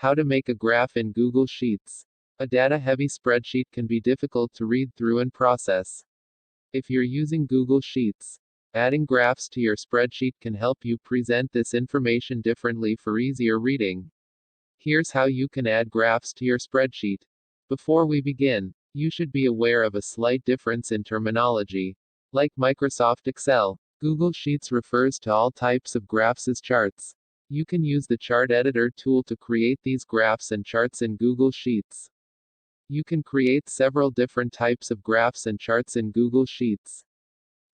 How to make a graph in Google Sheets. A data-heavy spreadsheet can be difficult to read through and process. If you're using Google Sheets, adding graphs to your spreadsheet can help you present this information differently for easier reading. Here's how you can add graphs to your spreadsheet. Before we begin, you should be aware of a slight difference in terminology. Like Microsoft Excel, Google Sheets refers to all types of graphs as charts. You can use the chart editor tool to create these graphs and charts in Google Sheets. You can create several different types of graphs and charts in Google Sheets.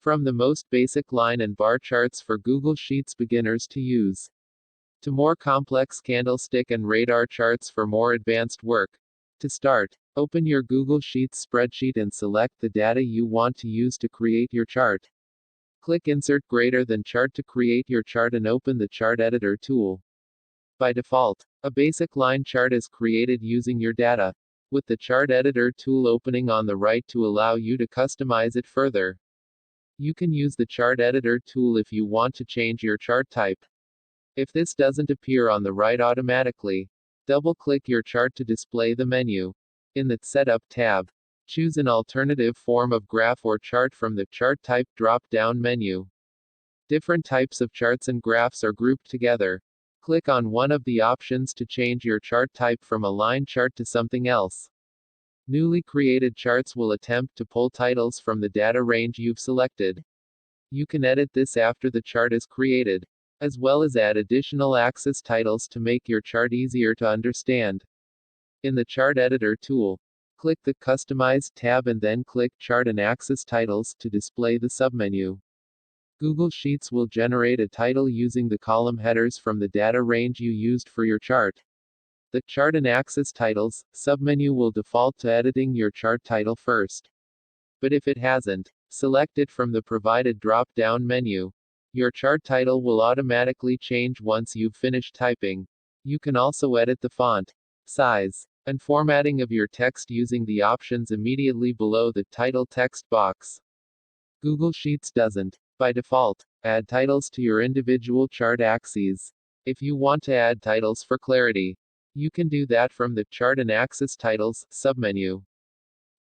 From the most basic line and bar charts for Google Sheets beginners to use, to more complex candlestick and radar charts for more advanced work. To start, open your Google Sheets spreadsheet and select the data you want to use to create your chart. Click Insert greater than chart to create your chart and open the chart editor tool. By default, a basic line chart is created using your data, with the chart editor tool opening on the right to allow you to customize it further. You can use the chart editor tool if you want to change your chart type. If this doesn't appear on the right automatically, double-click your chart to display the menu. In the Setup tab, choose an alternative form of graph or chart from the Chart Type drop-down menu. Different types of charts and graphs are grouped together. Click on one of the options to change your chart type from a line chart to something else. Newly created charts will attempt to pull titles from the data range you've selected. You can edit this after the chart is created, as well as add additional axis titles to make your chart easier to understand. In the Chart Editor tool, click the Customize tab and then click Chart and Axis Titles to display the submenu. Google Sheets will generate a title using the column headers from the data range you used for your chart. The Chart and Axis Titles submenu will default to editing your chart title first. But if it hasn't, select it from the provided drop-down menu. Your chart title will automatically change once you've finished typing. You can also edit the font, size, and formatting of your text using the options immediately below the title text box. Google Sheets doesn't, by default, add titles to your individual chart axes. If you want to add titles for clarity, you can do that from the Chart and Axis Titles submenu.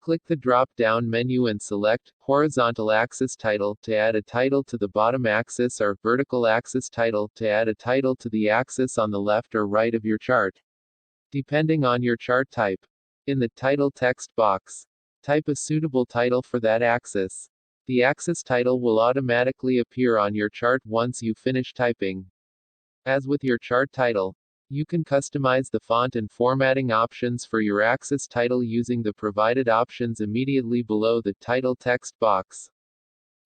Click the drop-down menu and select Horizontal Axis Title to add a title to the bottom axis or Vertical Axis Title to add a title to the axis on the left or right of your chart, depending on your chart type. In the title text box, type a suitable title for that axis. The axis title will automatically appear on your chart once you finish typing. As with your chart title, you can customize the font and formatting options for your axis title using the provided options immediately below the title text box.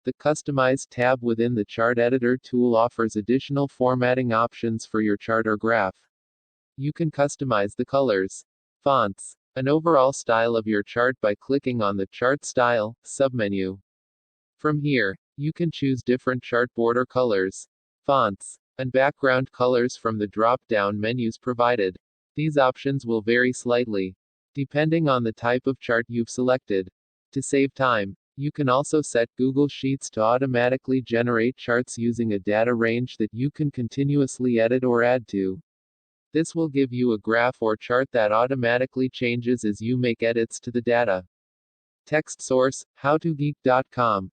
The Customize tab within the Chart Editor tool offers additional formatting options for your chart or graph. You can customize the colors, fonts, and overall style of your chart by clicking on the Chart Style submenu. From here, you can choose different chart border colors, fonts, and background colors from the drop-down menus provided. These options will vary slightly, depending on the type of chart you've selected. To save time, you can also set Google Sheets to automatically generate charts using a data range that you can continuously edit or add to. This will give you a graph or chart that automatically changes as you make edits to the data. Text source, howtogeek.com.